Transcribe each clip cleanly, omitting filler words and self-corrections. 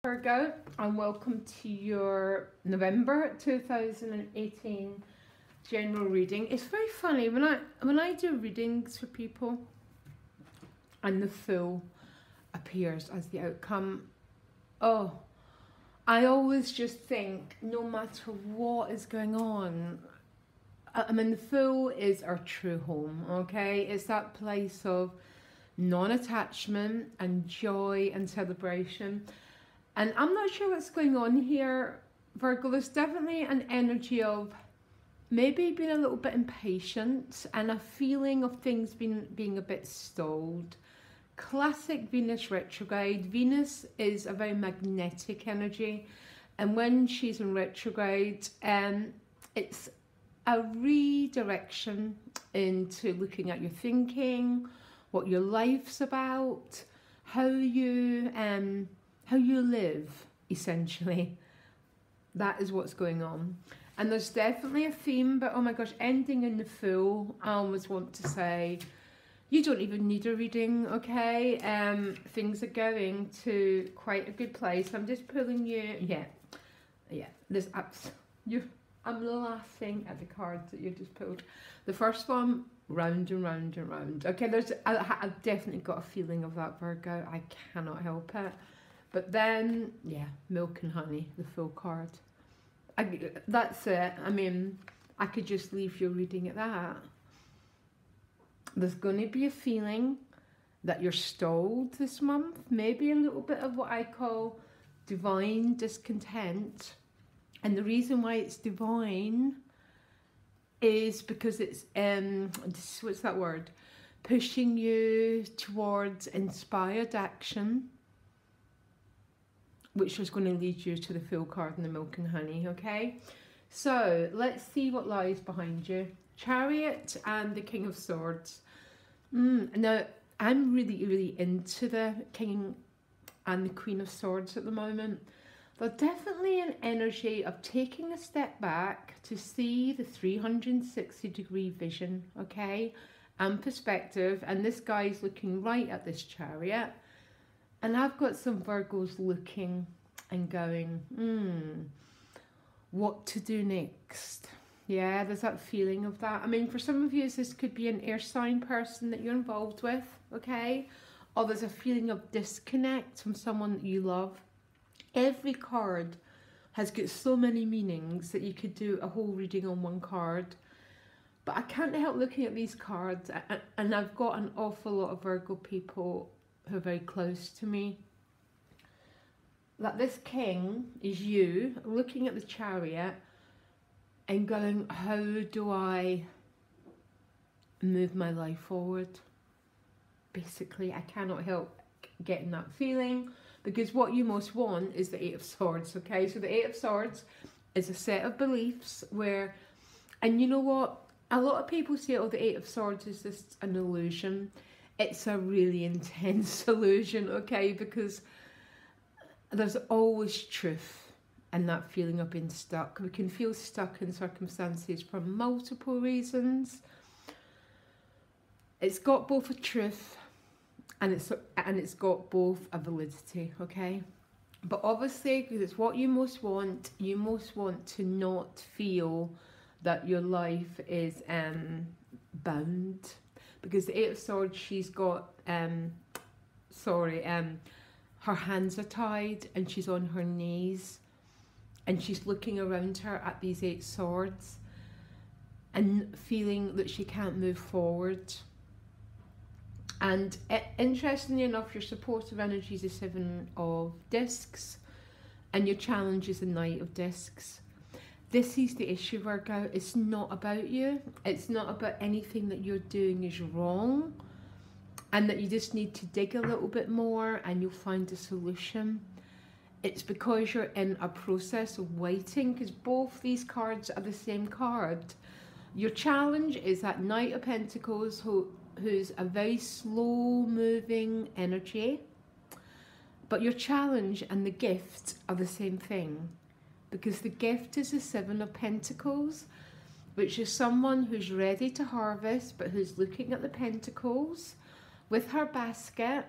Virgo, and welcome to your November 2018 general reading. It's very funny when I do readings for people and the Fool appears as the outcome. Oh, I always just think, no matter what is going on, I mean, the Fool is our true home, okay? It's that place of non-attachment and joy and celebration. And I'm not sure what's going on here, Virgo. There's definitely an energy of maybe being a little bit impatient and a feeling of things being a bit stalled. Classic Venus retrograde. Venus is a very magnetic energy, and when she's in retrograde, it's a redirection into looking at your thinking, what your life's about, how you live, essentially. That is what's going on. And there's definitely a theme, but oh my gosh, ending in the Fool, I always want to say, you don't even need a reading, okay? Things are going to quite a good place. I'm just pulling you, there's I'm laughing at the cards that you just pulled. The first one, round and round and round. Okay, I've definitely got a feeling of that, Virgo. I cannot help it. But then, yeah, milk and honey, the Fool card. That's it. I mean, I could just leave your reading at that. There's going to be a feeling that you're stalled this month. Maybe a little bit of what I call divine discontent. And the reason why it's divine is because it's, what's that word? Pushing you towards inspired action, which is going to lead you to the Fool card and the milk and honey, okay? So let's see what lies behind you. Chariot and the King of Swords. Now, I'm really into the King and the Queen of Swords at the moment. There's definitely an energy of taking a step back to see the 360-degree vision, okay, and perspective. And this guy's looking right at this chariot. And I've got some Virgos looking and going, what to do next? Yeah, there's that feeling of that. I mean, for some of you, this could be an air sign person that you're involved with, okay? Or there's a feeling of disconnect from someone that you love. Every card has got so many meanings that you could do a whole reading on one card. But I can't help looking at these cards, and I've got an awful lot of Virgo people who are very close to me. That this king is you looking at the chariot and going, how do I move my life forward? Basically, I cannot help getting that feeling, because what you most want is the Eight of Swords, okay? So the Eight of Swords is a set of beliefs where, and you know what? A lot of people say, oh, the Eight of Swords is just an illusion. It's a really intense illusion, okay? Because there's always truth and that feeling of being stuck. We can feel stuck in circumstances for multiple reasons. It's got both a truth and it's got both a validity, okay? But obviously, because it's what you most want to not feel that your life is bound. Because the Eight of Swords, she's got, her hands are tied and she's on her knees and she's looking around her at these Eight Swords and feeling that she can't move forward. And interestingly enough, your supportive energy is the Seven of Discs and your challenge is the Knight of Discs. This is the issue, Virgo. It's not about you. It's not about anything that you're doing is wrong and that you just need to dig a little bit more and you'll find a solution. It's because you're in a process of waiting, because both these cards are the same card. Your challenge is that Knight of Pentacles, who's a very slow-moving energy, but your challenge and the gift are the same thing. Because the gift is the Seven of Pentacles, which is someone who's ready to harvest, but who's looking at the pentacles with her basket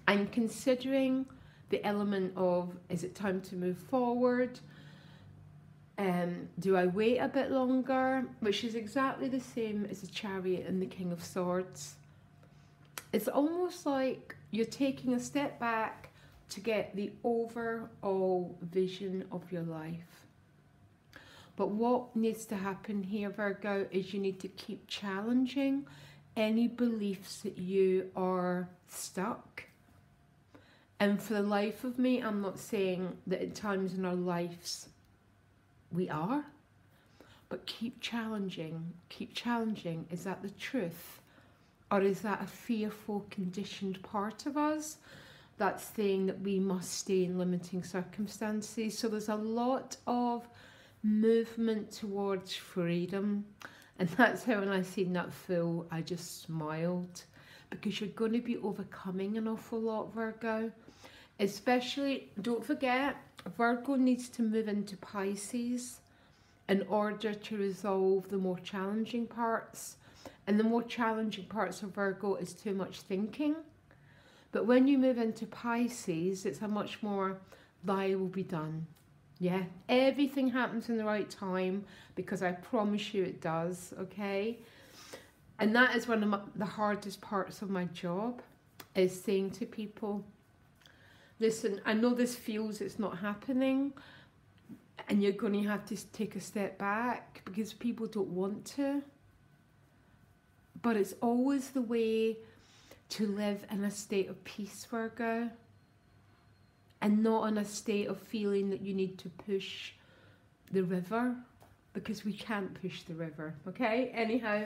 and considering the element of, is it time to move forward? Do I wait a bit longer? Which is exactly the same as the Chariot and the King of Swords. It's almost like you're taking a step back to get the overall vision of your life. But what needs to happen here, Virgo, is you need to keep challenging any beliefs that you are stuck. And for the life of me, I'm not saying that at times in our lives we are, but keep challenging, keep challenging. Is that the truth? Or is that a fearful, conditioned part of us that's saying that we must stay in limiting circumstances? So there's a lot of movement towards freedom. And that's how when I seen that full, I just smiled. Because you're going to be overcoming an awful lot, Virgo. Especially, don't forget, Virgo needs to move into Pisces in order to resolve the more challenging parts. And the more challenging parts of Virgo is too much thinking. But when you move into Pisces, it's a much more, thy will be done. Yeah, everything happens in the right time, because I promise you it does, okay? And that is one of the hardest parts of my job, is saying to people, listen, I know this feels it's not happening, and you're going to have to take a step back because people don't want to. But it's always the way to live in a state of peace, Virgo, and not in a state of feeling that you need to push the river, because we can't push the river, okay? Anyhow,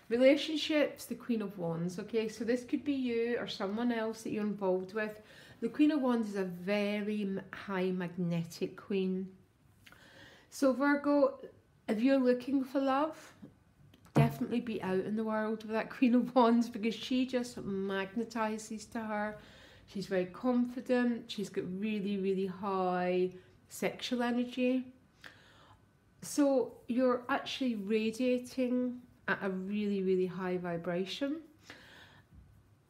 relationships, the Queen of Wands, okay? So this could be you or someone else that you're involved with. The Queen of Wands is a very high magnetic queen. So Virgo, if you're looking for love, definitely be out in the world with that Queen of Wands, because she just magnetizes to her. She's very confident. She's got really, really high sexual energy. So you're actually radiating at a really, really high vibration.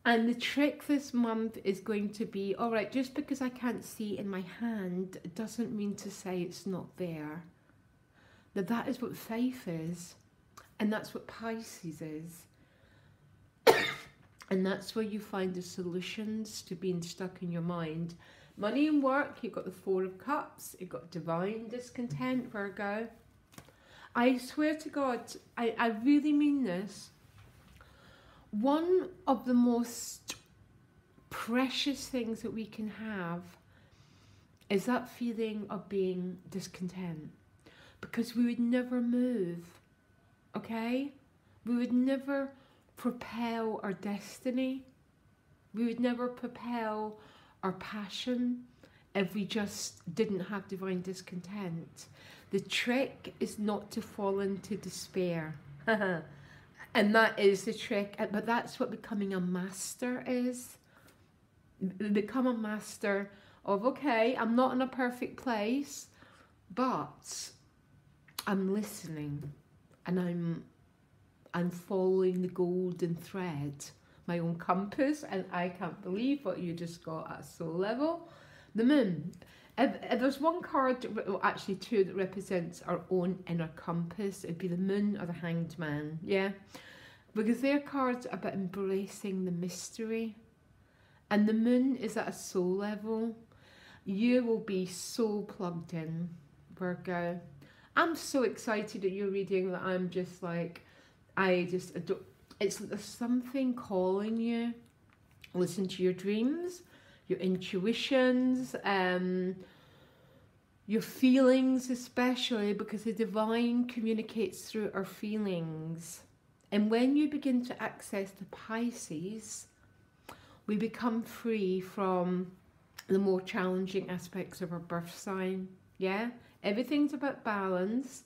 And the trick this month is going to be, all right, just because I can't see it in my hand doesn't mean to say it's not there. That is what faith is. And that's what Pisces is. And that's where you find the solutions to being stuck in your mind. Money and work, you've got the Four of Cups, you've got divine discontent, Virgo. I swear to God, I really mean this. One of the most precious things that we can have is that feeling of being discontent. Because we would never move. Okay? We would never propel our destiny. We would never propel our passion if we just didn't have divine discontent. The trick is not to fall into despair. And that is the trick. But that's what becoming a master is. Become a master of, okay, I'm not in a perfect place, but I'm listening. And I'm following the golden thread, my own compass, and I can't believe what you just got at soul level. The moon. If there's one card, well, actually two, that represents our own inner compass, it'd be the moon or the hanged man, yeah? Because their cards are about embracing the mystery. And the moon is at a soul level. You will be so plugged in, Virgo. I'm so excited at your reading that I'm just like, it's there's something calling you. Listen to your dreams, your intuitions, your feelings especially, because the divine communicates through our feelings. And when you begin to access the Pisces, we become free from the more challenging aspects of our birth sign, yeah? Everything's about balance,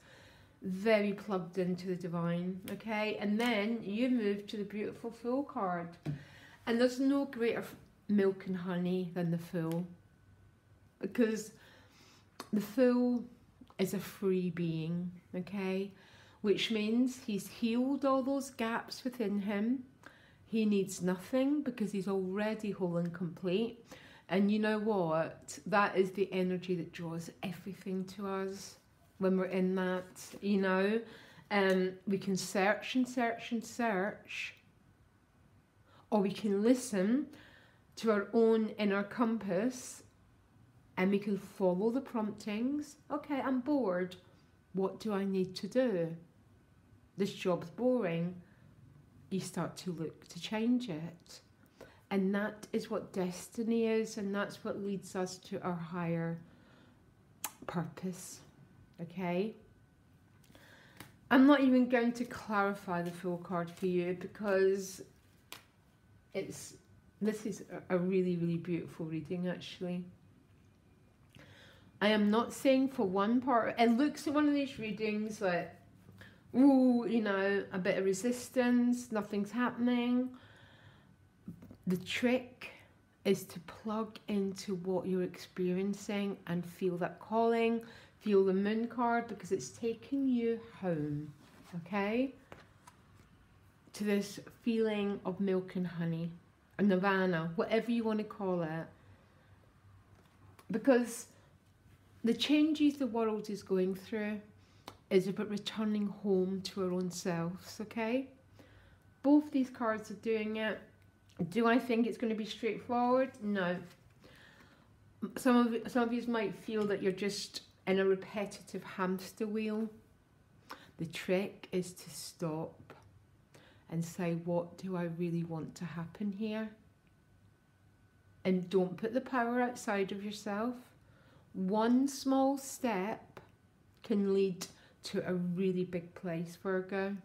very plugged into the divine, okay? And then you move to the beautiful Fool card. And there's no greater milk and honey than the Fool. Because the Fool is a free being, okay? Which means he's healed all those gaps within him. He needs nothing because he's already whole and complete. And you know what? That is the energy that draws everything to us when we're in that, you know. We can search and search and search, or we can listen to our own inner compass and we can follow the promptings. Okay, I'm bored. What do I need to do? This job's boring. You start to look to change it. And that is what destiny is, and that's what leads us to our higher purpose. Okay? I'm not even going to clarify the Fool card for you because this is a really, really beautiful reading, actually. I am not saying for one part, it looks at one of these readings like, ooh, you know, a bit of resistance, nothing's happening. The trick is to plug into what you're experiencing and feel that calling, feel the moon card, because it's taking you home, okay? To this feeling of milk and honey, a nirvana, whatever you want to call it. Because the changes the world is going through is about returning home to our own selves, okay? Both these cards are doing it. Do I think it's going to be straightforward? No. Some of you might feel that you're just in a repetitive hamster wheel. The trick is to stop and say, what do I really want to happen here? And don't put the power outside of yourself. One small step can lead to a really big place, Virgo.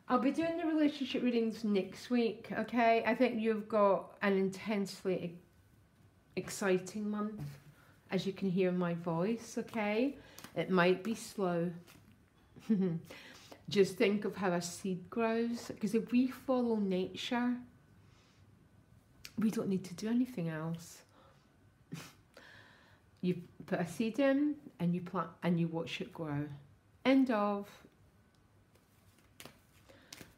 I'll be doing the relationship readings next week, okay? I think you've got an intensely exciting month, as you can hear in my voice, okay? It might be slow. Just think of how a seed grows, because if we follow nature, we don't need to do anything else. You put a seed in and you plant and you watch it grow. End of.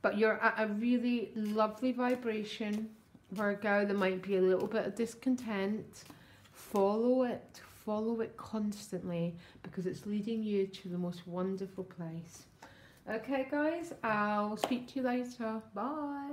But you're at a really lovely vibration, Virgo. There might be a little bit of discontent. Follow it constantly, because it's leading you to the most wonderful place. Okay, guys, I'll speak to you later. Bye.